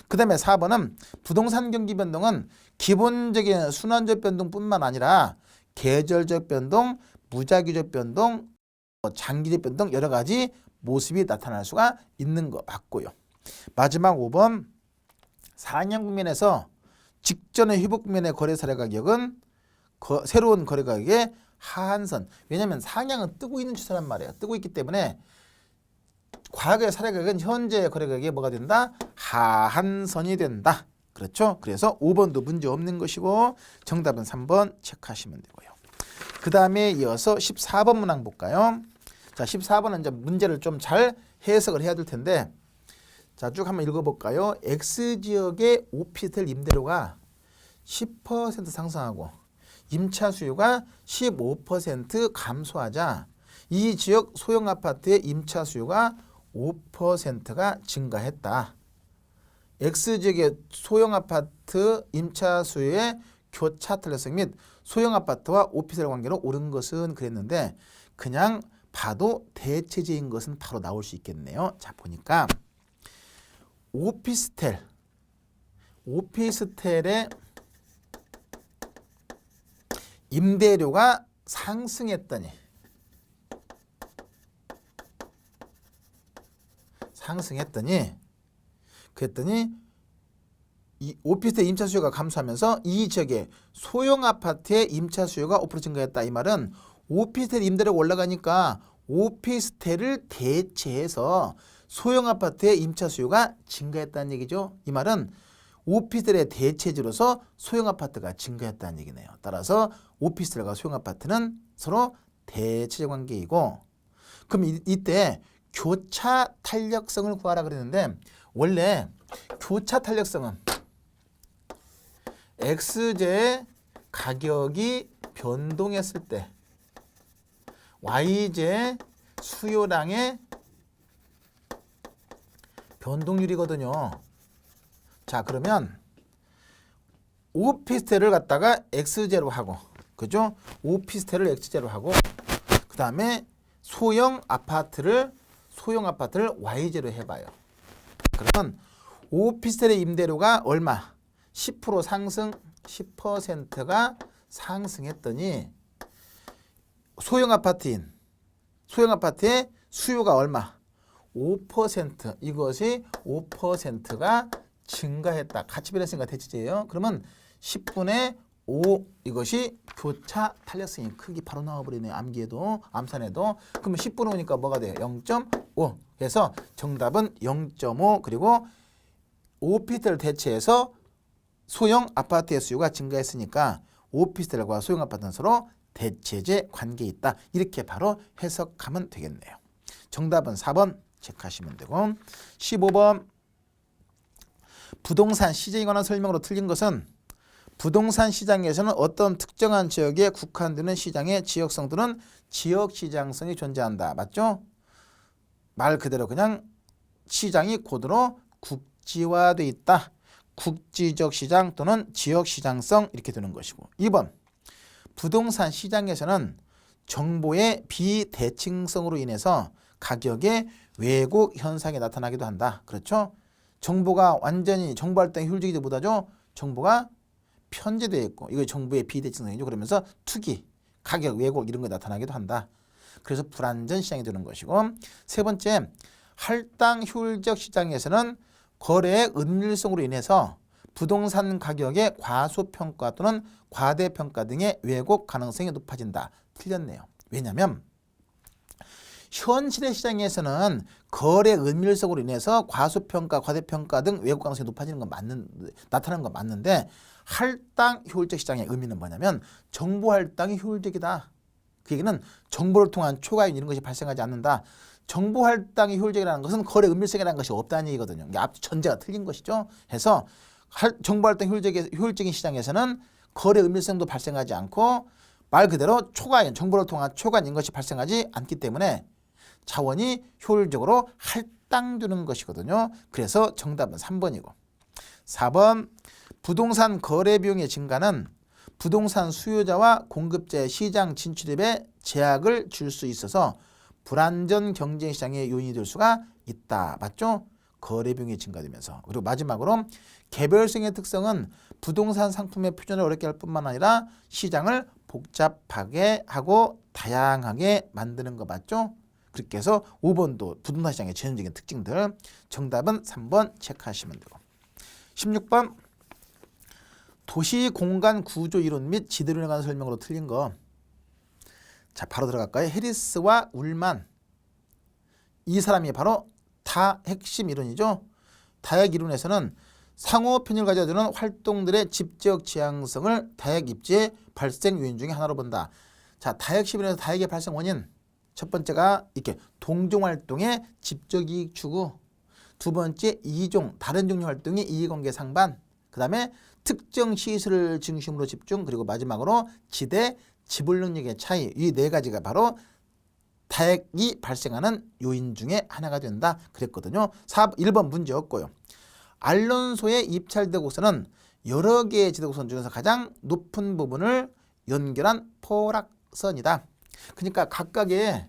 그 다음에 4번은 부동산 경기 변동은 기본적인 순환적 변동뿐만 아니라 계절적 변동, 무작위적 변동, 장기적 변동 여러 가지 모습이 나타날 수가 있는 거 맞고요. 마지막 5번 상향 국면에서 직전의 회복 국면의 거래 사례 가격은 새로운 거래 가격의 하한선. 왜냐하면 상향은 뜨고 있는 추세란 말이에요. 뜨고 있기 때문에 과거의 사례 가격은 현재 거래 가격이 뭐가 된다? 하한선이 된다. 그렇죠? 그래서 5번도 문제 없는 것이고 정답은 3번 체크하시면 되고요. 그 다음에 이어서 14번 문항 볼까요? 자, 14번은 이제 문제를 좀 잘 해석을 해야 될 텐데 자, 쭉 한번 읽어볼까요? X지역의 오피스텔 임대료가 10% 상승하고 임차 수요가 15% 감소하자 이 지역 소형 아파트의 임차 수요가 5%가 증가했다. X지역의 소형 아파트 임차 수요의 교차 탄력성 및 소형 아파트와 오피스텔 관계로 오른 것은 그랬는데 그냥 봐도 대체제인 것은 바로 나올 수 있겠네요. 자, 보니까 오피스텔의 임대료가 상승했더니 그랬더니 이 오피스텔 임차 수요가 감소하면서 이 지역의 소형 아파트의 임차 수요가 5% 증가했다. 이 말은 오피스텔 임대료가 올라가니까 오피스텔을 대체해서 소형 아파트의 임차 수요가 증가했다는 얘기죠. 이 말은 오피스텔의 대체지로서 소형 아파트가 증가했다는 얘기네요. 따라서 오피스텔과 소형 아파트는 서로 대체적 관계이고 그럼 이때 교차 탄력성을 구하라 그랬는데 원래 교차 탄력성은 X제의 가격이 변동했을 때 Y제의 수요량의 변동률이거든요. 자, 그러면 오피스텔을 갖다가 X제로 하고 그죠? 오피스텔을 X제로 하고 그 다음에 소형 아파트를 Y제로 해봐요. 그러면 오피스텔의 임대료가 얼마? 10% 상승, 10%가 상승했더니 소형 아파트의 수요가 얼마? 5%. 이것이 5%가 증가했다. 같이 변했으니까 대체제예요. 그러면 10분의 5 이것이 교차 탄력성이 크기 바로 나와버리네요. 암기에도 암산에도. 그러면 10분의 5니까 뭐가 돼요? 0.5. 그래서 정답은 0.5 그리고 오피스텔을 대체해서 소형 아파트의 수요가 증가했으니까 오피스텔과 소형 아파트는 서로 대체제 관계에 있다. 이렇게 바로 해석하면 되겠네요. 정답은 4번 체크하시면 되고 15번 부동산 시장에 관한 설명으로 틀린 것은 부동산 시장에서는 어떤 특정한 지역에 국한되는 시장의 지역성 또는 지역시장성이 존재한다. 맞죠? 말 그대로 그냥 시장이 고도로 국지화되어 있다. 국지적 시장 또는 지역시장성 이렇게 되는 것이고 2번 부동산 시장에서는 정보의 비대칭성으로 인해서 가격의 왜곡 현상이 나타나기도 한다. 그렇죠? 정보가 완전히 정보 활동이 효율적이지 못하죠. 정보가 편제되어 있고 이거 정보의 비대칭성이죠. 그러면서 투기, 가격 왜곡 이런 거 나타나기도 한다. 그래서 불안전 시장이 되는 것이고 세 번째 할당 효율적 시장에서는 거래의 은밀성으로 인해서 부동산 가격의 과소평가 또는 과대평가 등의 왜곡 가능성이 높아진다. 틀렸네요. 왜냐하면 현실의 시장에서는 거래 은밀성으로 인해서 과소평가, 과대평가 등 왜곡 가능성이 높아지는 건 나타나는 건 맞는데 할당 효율적 시장의 의미는 뭐냐면 정보 할당이 효율적이다. 그 얘기는 정보를 통한 초과이익 이런 것이 발생하지 않는다. 정보 할당이 효율적이라는 것은 거래 은밀성이라는 것이 없다는 얘기거든요. 이게 앞 전제가 틀린 것이죠. 해서 정보 할당 효율적인 시장에서는 거래 은밀성도 발생하지 않고 말 그대로 초과인, 정보를 통한 초과인 것이 발생하지 않기 때문에 자원이 효율적으로 할당되는 것이거든요. 그래서 정답은 3번이고 4번 부동산 거래 비용의 증가는 부동산 수요자와 공급자의 시장 진출입에 제약을 줄 수 있어서 불안전 경쟁 시장의 요인이 될 수가 있다. 맞죠? 거래 비용이 증가되면서. 그리고 마지막으로 개별성의 특성은 부동산 상품의 표준을 어렵게 할 뿐만 아니라 시장을 복잡하게 하고 다양하게 만드는 거 맞죠? 그렇게 해서 5번도 부동산 시장의 전형적인 특징들. 정답은 3번 체크하시면 되고 16번 도시 공간 구조 이론 및 지대론에 관한 설명으로 틀린 거. 자, 바로 들어갈까요? 해리스와 울만. 이 사람이 바로 다 핵심 이론이죠. 다핵 이론에서는 상호 편의를 가져주는 활동들의 집적 지향성을 다핵 입지의 발생 요인 중에 하나로 본다. 자, 다핵 시변에서 다핵의 발생 원인. 첫 번째가 이렇게 동종 활동의 집적 이익 추구. 두 번째 이종, 다른 종류 활동의 이해관계 상반. 그 다음에 특정 시설을 중심으로 집중. 그리고 마지막으로 지대, 지불 능력의 차이. 이 네 가지가 바로 다핵이 발생하는 요인 중에 하나가 된다 그랬거든요. 1번 문제였고요. 알론소의 입찰대곡선은 여러 개의 지대곡선 중에서 가장 높은 부분을 연결한 포락선이다. 그러니까 각각의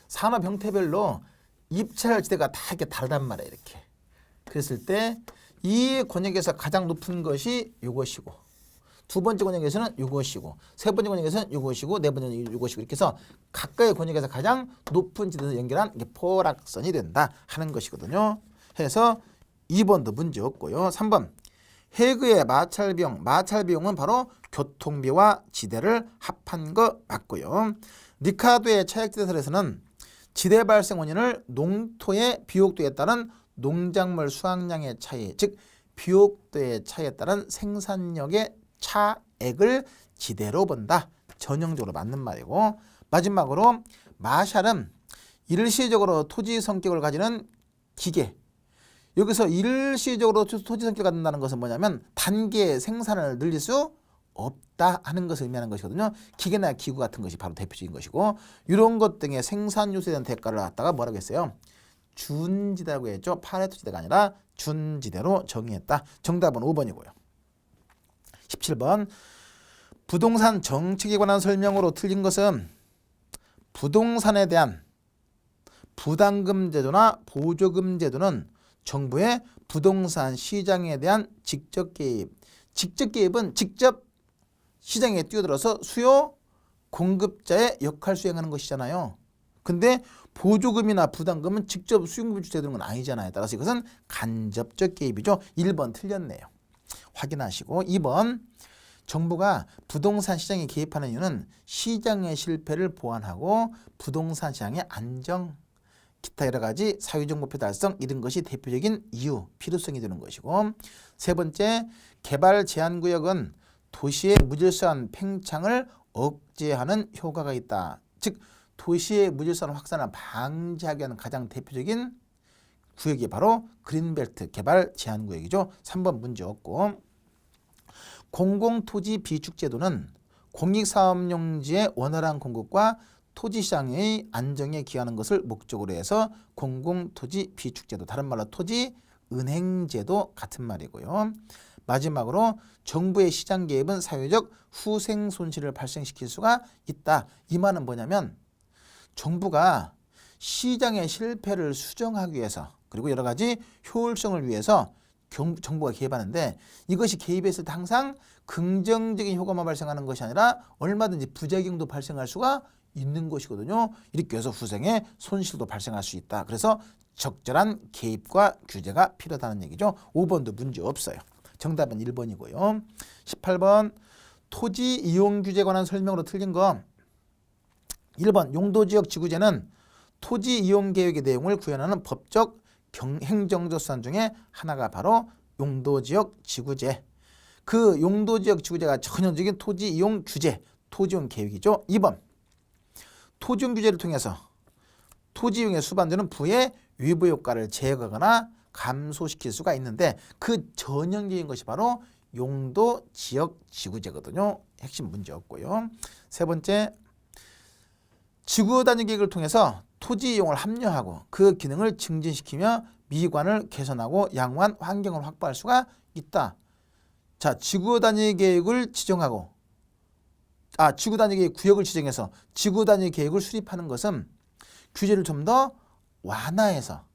산업 형태별로 입찰 지대가 다 이렇게 다르단 말이에요. 이렇게. 그랬을 때 이 권역에서 가장 높은 것이 이것이고 두 번째 권역에서는 이것이고 세 번째 권역에서는 이것이고 네 번째는 이것이고 이렇게 해서 각각의 권역에서 가장 높은 지대에서 연결한 게 포락선이 된다 하는 것이거든요. 해서 2번도 문제였고요. 3번 해그의 마찰비용은 바로 교통비와 지대를 합한 거 맞고요. 리카르도의 차액지대설에서는 지대 발생 원인을 농토의 비옥도에 따른 농작물 수확량의 차이, 즉 비옥도의 차이에 따른 생산력의 차액을 지대로 본다. 전형적으로 맞는 말이고 마지막으로 마샬은 일시적으로 토지 성격을 가지는 기계. 여기서 일시적으로 토지 성격을 갖는다는 것은 뭐냐면 단계 생산을 늘릴 수 없다 하는 것을 의미하는 것이거든요. 기계나 기구 같은 것이 바로 대표적인 것이고 이런 것 등의 생산 요소에 대한 대가를 갖다가 뭐라고 했어요? 준지대라고 했죠. 파레토 지대가 아니라 준지대로 정의했다. 정답은 5번이고요. 17번 부동산 정책에 관한 설명으로 틀린 것은 부동산에 대한 부담금 제도나 보조금 제도는 정부의 부동산 시장에 대한 직접 개입. 직접 개입은 직접 시장에 뛰어들어서 수요 공급자의 역할 수행하는 것이잖아요. 근데 보조금이나 부담금은 직접 수요금을 주되는 건 아니잖아요. 따라서 이것은 간접적 개입이죠. 1번 틀렸네요. 확인하시고 2번 정부가 부동산 시장에 개입하는 이유는 시장의 실패를 보완하고 부동산 시장의 안정, 기타 여러 가지 사회적 목표 달성 이런 것이 대표적인 이유, 필요성이 되는 것이고 세 번째 개발 제한구역은 도시의 무질서한 팽창을 억제하는 효과가 있다. 즉 도시의 무질서한 확산을 방지하기 위한 가장 대표적인 구역이 바로 그린벨트 개발 제한구역이죠. 3번 문제였고 공공토지 비축제도는 공익사업용지의 원활한 공급과 토지시장의 안정에 기하는 것을 목적으로 해서 공공토지 비축제도 다른 말로 토지은행제도 같은 말이고요. 마지막으로 정부의 시장 개입은 사회적 후생 손실을 발생시킬 수가 있다. 이 말은 뭐냐면 정부가 시장의 실패를 수정하기 위해서 그리고 여러 가지 효율성을 위해서 정부가 개입하는데 이것이 개입했을 때 항상 긍정적인 효과만 발생하는 것이 아니라 얼마든지 부작용도 발생할 수가 있는 것이거든요. 이렇게 해서 후생에 손실도 발생할 수 있다. 그래서 적절한 개입과 규제가 필요하다는 얘기죠. 5번도 문제 없어요. 정답은 1번이고요. 18번 토지 이용 규제에 관한 설명으로 틀린 거 1번 용도지역 지구제는 토지 이용 계획의 내용을 구현하는 법적 행정적 수단 중에 하나가 바로 용도지역 지구제. 그 용도지역 지구제가 전형적인 토지 이용 규제, 토지 이용 계획이죠. 2번 토지 이용 규제를 통해서 토지 이용에 수반되는 부의 외부 효과를 제거하거나 감소시킬 수가 있는데 그 전형적인 것이 바로 용도 지역 지구제거든요. 핵심 문제였고요. 세 번째, 지구 단위 계획을 통해서 토지 이용을 합리화하고 그 기능을 증진시키며 미관을 개선하고 양호한 환경을 확보할 수가 있다. 자, 지구 단위 계획을 지정하고 지구 단위 계획 구역을 지정해서 지구 단위 계획을 수립하는 것은 규제를 좀 더 완화해서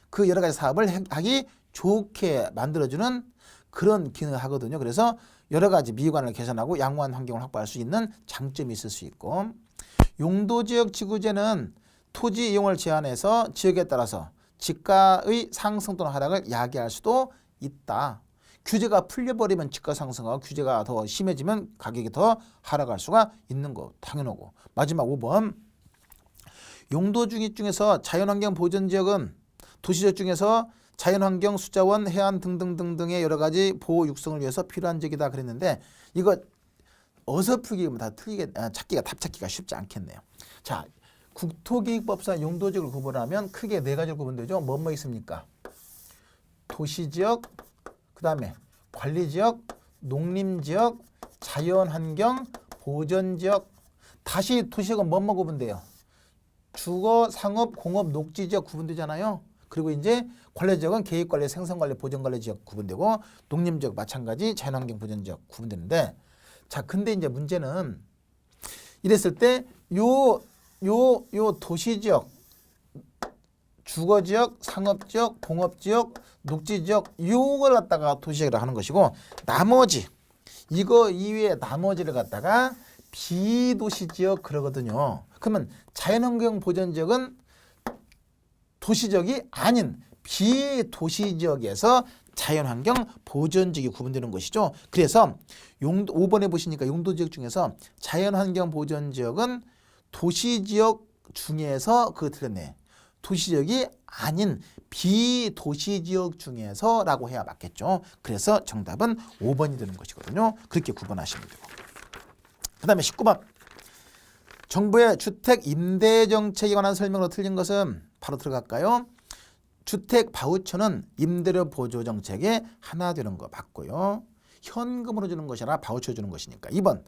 그 여러 가지 사업을 하기 좋게 만들어주는 그런 기능을 하거든요. 그래서 여러 가지 미관을 개선하고 양호한 환경을 확보할 수 있는 장점이 있을 수 있고, 용도지역 지구제는 토지 이용을 제한해서 지역에 따라서 지가의 상승 또는 하락을 야기할 수도 있다. 규제가 풀려버리면 지가 상승하고 규제가 더 심해지면 가격이 더 하락할 수가 있는 거 당연하고. 마지막 5번, 용도주기 중에서 자연환경 보전지역은 도시지역 중에서 자연환경, 수자원, 해안 등등등등의 여러 가지 보호 육성을 위해서 필요한 지역이다 그랬는데, 이거 어설프게 다 틀리게 찾기가 답 찾기가 쉽지 않겠네요. 자, 국토기획법상 용도지역을 구분하면 크게 네 가지로 구분되죠. 뭐뭐 있습니까? 도시지역, 그 다음에 관리지역, 농림지역, 자연환경, 보전지역. 다시 도시지역은 뭐뭐 구분돼요? 주거, 상업, 공업, 녹지지역 구분되잖아요. 그리고 이제 관리지역은 계획관리, 생산관리, 보전관리지역 구분되고, 농림지역 마찬가지, 자연환경 보전지역 구분되는데, 자, 근데 이제 문제는 이랬을 때 요 도시지역, 주거지역, 상업지역, 공업지역, 녹지지역 요걸 갖다가 도시지역이라고 하는 것이고, 나머지 이거 이외에 나머지를 갖다가 비도시지역 그러거든요. 그러면 자연환경 보전지역은 도시지역이 아닌 비도시지역에서 자연환경 보전지역이 구분되는 것이죠. 그래서 5번에 보시니까 용도지역 중에서 자연환경 보전지역은 도시지역 중에서 그거 틀렸네. 도시지역이 아닌 비도시지역 중에서라고 해야 맞겠죠. 그래서 정답은 5번이 되는 것이거든요. 그렇게 구분하시면 되고. 그 다음에 19번. 정부의 주택 임대 정책에 관한 설명으로 틀린 것은 바로 들어갈까요? 주택 바우처는 임대료 보조 정책의 하나 되는 거 맞고요. 현금으로 주는 것이 아니라 바우처 주는 것이니까. 2번.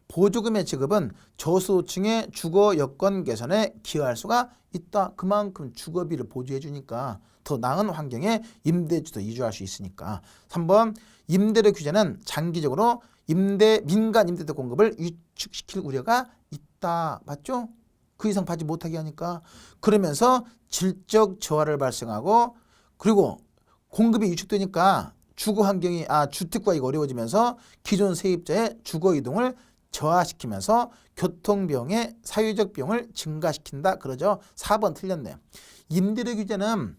보조금의 지급은 저소득층의 주거 여건 개선에 기여할 수가 있다. 그만큼 주거비를 보조해 주니까 더 나은 환경에 임대주도 이주할 수 있으니까. 3번. 임대료 규제는 장기적으로 민간 임대주 공급을 위축시킬 우려가 있다. 맞죠? 그 이상 받지 못하게 하니까. 그러면서 질적 저하를 발생하고, 그리고 공급이 위축되니까 주거 환경이 주택 구하기가 어려워지면서 기존 세입자의 주거 이동을 저하시키면서 교통비용의 사유적 비용을 증가시킨다 그러죠. 4번 틀렸네요. 임대료 규제는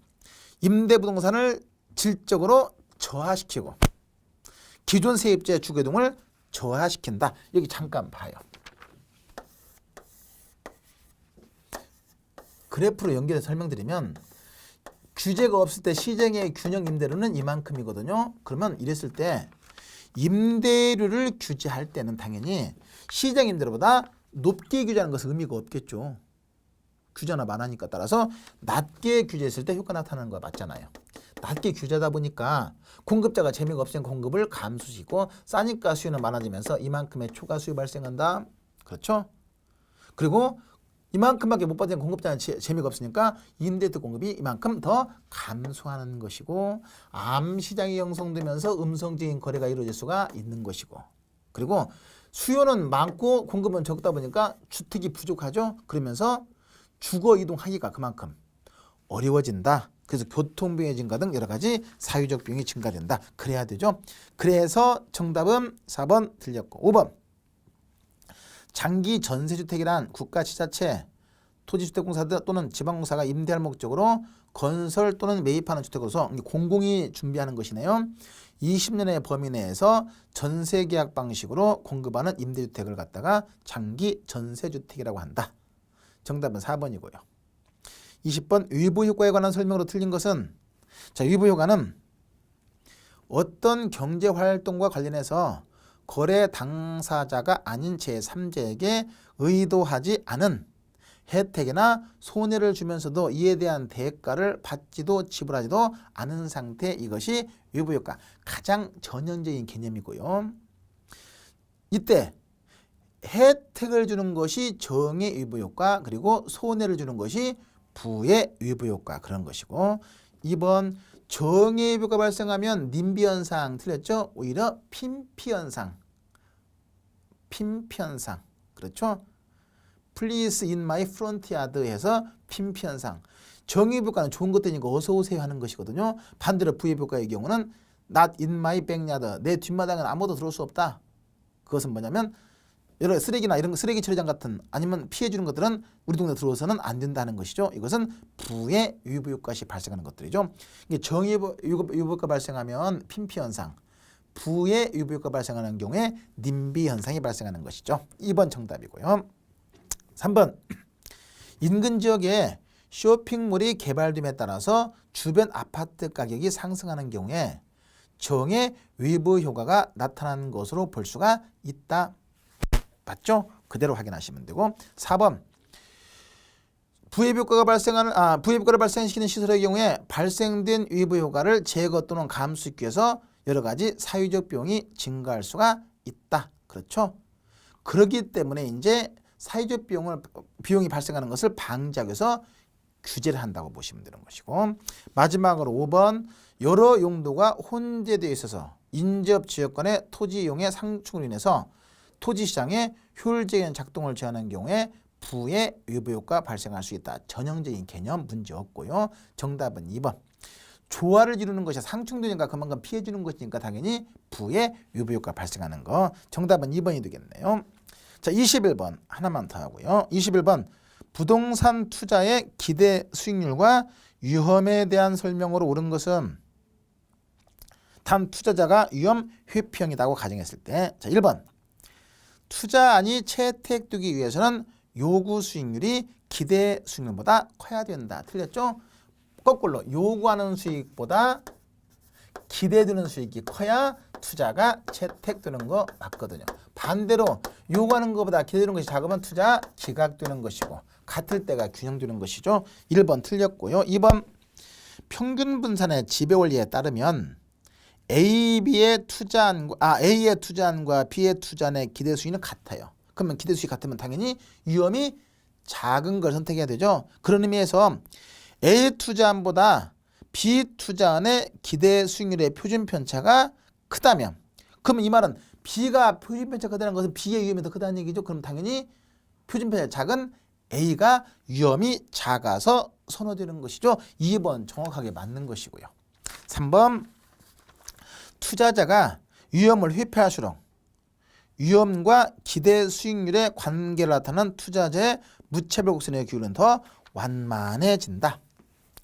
임대부동산을 질적으로 저하시키고 기존 세입자의 주거 이동을 저하시킨다. 여기 잠깐 봐요. 그래프로 연결해서 설명드리면, 규제가 없을 때 시장의 균형 임대료는 이만큼이거든요. 그러면 이랬을 때 임대료를 규제할 때는 당연히 시장 임대료보다 높게 규제하는 것은 의미가 없겠죠. 규제나 많으니까. 따라서 낮게 규제했을 때 효과 나타나는 거 맞잖아요. 낮게 규제하다 보니까 공급자가 재미가 없으니까 공급을 감소시키고, 싸니까 수요는 많아지면서 이만큼의 초과 수요 발생한다. 그렇죠? 그리고 이만큼밖에 못 받는 공급자는 재미가 없으니까 임대주 공급이 이만큼 더 감소하는 것이고, 암시장이 형성되면서 음성적인 거래가 이루어질 수가 있는 것이고, 그리고 수요는 많고 공급은 적다 보니까 주택이 부족하죠. 그러면서 주거 이동하기가 그만큼 어려워진다. 그래서 교통비용의 증가 등 여러 가지 사유적 비용이 증가된다. 그래야 되죠. 그래서 정답은 4번 틀렸고, 5번. 장기 전세주택이란 국가 지자체, 토지주택공사 또는 지방공사가 임대할 목적으로 건설 또는 매입하는 주택으로서 공공이 준비하는 것이네요. 20년의 범위 내에서 전세계약 방식으로 공급하는 임대주택을 갖다가 장기 전세주택이라고 한다. 정답은 4번이고요. 20번. 위부효과에 관한 설명으로 틀린 것은, 자, 위부효과는 어떤 경제활동과 관련해서 거래 당사자가 아닌 제3자에게 의도하지 않은 혜택이나 손해를 주면서도 이에 대한 대가를 받지도 지불하지도 않은 상태, 이것이 외부 효과. 가장 전형적인 개념이고요. 이때 혜택을 주는 것이 정의 외부 효과, 그리고 손해를 주는 것이 부의 외부 효과, 그런 것이고, 2번 정의 외부 효과가 발생하면 님비 현상 틀렸죠? 오히려 핀피 현상. 핀피 현상. 그렇죠? Please in my front yard 해서 핀피 현상. 정의 외부 효과는 좋은 것들이니까 어서 오세요 하는 것이거든요. 반대로 부의 효과의 경우는 not in my backyard. 내 뒷마당은 아무도 들어올 수 없다. 그것은 뭐냐면 여러 쓰레기나 이런 거, 쓰레기 처리장 같은 아니면 피해주는 것들은 우리 동네 들어오서는 안 된다는 것이죠. 이것은 부의 외부 효과시 발생하는 것들이죠. 이게 정의 외부 효과 발생하면 핀피 현상, 부의 외부 효과 발생하는 경우에 님비 현상이 발생하는 것이죠. 2번 정답이고요. 3번 인근 지역에 쇼핑몰이 개발됨에 따라서 주변 아파트 가격이 상승하는 경우에 정의 외부 효과가 나타나는 것으로 볼 수가 있다. 맞죠? 그대로 확인하시면 되고. 4번 부의 효과가 부의 효과를 발생시키는 시설의 경우에 발생된 외부 효과를 제거 또는 감수하기 위해서 여러 가지 사회적 비용이 증가할 수가 있다. 그렇죠? 그렇기 때문에 이제 사회적 비용이 발생하는 것을 방지하기 위해서 규제를 한다고 보시면 되는 것이고, 마지막으로 5번 여러 용도가 혼재되어 있어서 인접 지역 간의 토지 이용의 상충으로 인해서 토지시장의 효율적인 작동을 제한하는 경우에 부의 외부 효과 발생할 수 있다. 전형적인 개념 문제 없고요. 정답은 2번. 조화를 이루는 것이 상충되니까 그만큼 피해주는 것이니까 당연히 부의 외부 효과 발생하는 거. 정답은 2번이 되겠네요. 자, 21번 하나만 더 하고요. 21번 부동산 투자의 기대 수익률과 위험에 대한 설명으로 옳은 것은 단 투자자가 위험 회피형이라고 가정했을 때. 자, 1번 투자안이 채택되기 위해서는 요구 수익률이 기대 수익률보다 커야 된다. 틀렸죠? 거꾸로 요구하는 수익보다 기대되는 수익이 커야 투자가 채택되는 거 맞거든요. 반대로 요구하는 것보다 기대되는 것이 작으면 투자 기각되는 것이고, 같을 때가 균형되는 것이죠. 1번 틀렸고요. 2번 평균 분산의 지배 원리에 따르면 A의 투자안과 B의 투자안의 기대 수익은 같아요. 그러면 기대 수익이 같으면 당연히 위험이 작은 걸 선택해야 되죠. 그런 의미에서 A 투자안보다 B 투자안의 기대 수익률의 표준 편차가 크다면, 그러면 이 말은 B가 표준 편차가 크다는 것은 B의 위험이 더 크다는 얘기죠. 그럼 당연히 표준 편차가 작은 A가 위험이 작아서 선호되는 것이죠. 2번 정확하게 맞는 것이고요. 3번 투자자가 위험을 회피할수록 위험과 기대 수익률의 관계를 나타내는 투자자의 무차별 곡선의 기울은 더 완만해진다.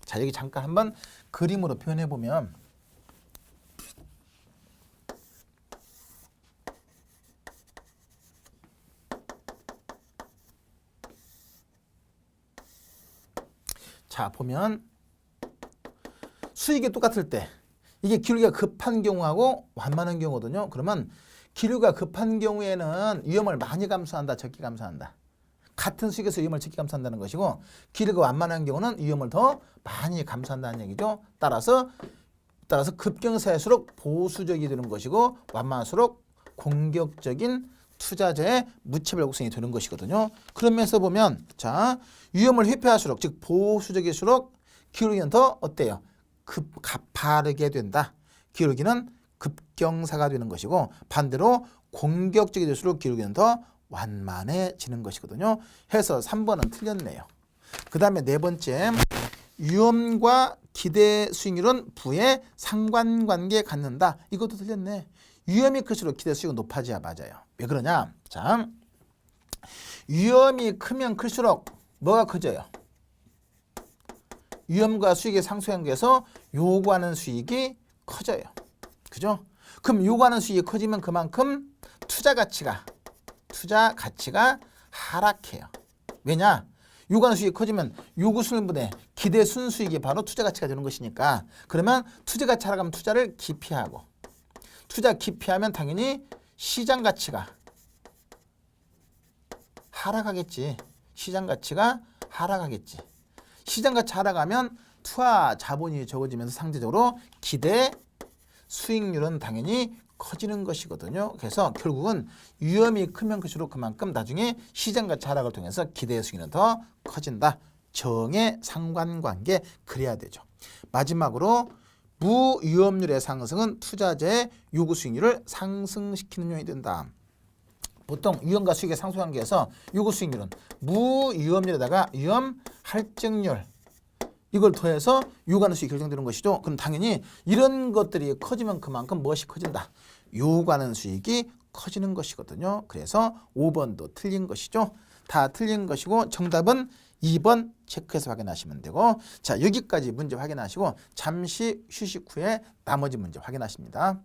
자, 여기 잠깐 한번 그림으로 표현해 보면, 자, 보면 수익이 똑같을 때 이게 기울기가 급한 경우하고 완만한 경우거든요. 그러면 기울기가 급한 경우에는 위험을 많이 감수한다, 적게 감수한다. 같은 수익에서 위험을 적게 감수한다는 것이고, 기울기가 완만한 경우는 위험을 더 많이 감수한다는 얘기죠. 따라서 급경사일수록 보수적이 되는 것이고, 완만할수록 공격적인 투자자의 무차별 곡선이 되는 것이거든요. 그런 면에서 보면, 자, 위험을 회피할수록, 즉 보수적일수록 기울기는 더 어때요? 가파르게 된다. 기울기는 급경사가 되는 것이고, 반대로 공격적이 될수록 기울기는 더 완만해지는 것이거든요. 해서 3번은 틀렸네요. 그 다음에 네 번째, 위험과 기대 수익률은 부의 상관관계 갖는다. 이것도 틀렸네. 위험이 클수록 기대 수익은 높아져야 맞아요. 왜 그러냐? 자, 위험이 크면 클수록 뭐가 커져요? 위험과 수익의 상수관계에서 요구하는 수익이 커져요. 그죠? 그럼 요구하는 수익이 커지면 그만큼 투자 가치가 하락해요. 왜냐? 요구하는 수익이 커지면 요구 수익분의 기대 순수익이 바로 투자 가치가 되는 것이니까, 그러면 투자 가치 하락하면 투자를 기피하고, 투자 기피하면 당연히 시장 가치가 하락하겠지. 시장 가치가 하락하겠지. 시장 가치 하락하면 투하 자본이 적어지면서 상대적으로 기대 수익률은 당연히 커지는 것이거든요. 그래서 결국은 위험이 크면 클수록 그만큼 나중에 시장 가치 하락을 통해서 기대 수익률은 더 커진다. 정의 상관관계 그래야 되죠. 마지막으로 무위험률의 상승은 투자자의 요구 수익률을 상승시키는 요인이 된다. 보통 위험과 수익의 상수관계에서 요구 수익률은 무위험률에다가 위험 할증률 이걸 더해서 요구하는 수익이 결정되는 것이죠. 그럼 당연히 이런 것들이 커지면 그만큼 무엇이 커진다? 요구하는 수익이 커지는 것이거든요. 그래서 5번도 틀린 것이죠. 다 틀린 것이고 정답은 2번 체크해서 확인하시면 되고, 자 여기까지 문제 확인하시고 잠시 휴식 후에 나머지 문제 확인하십니다.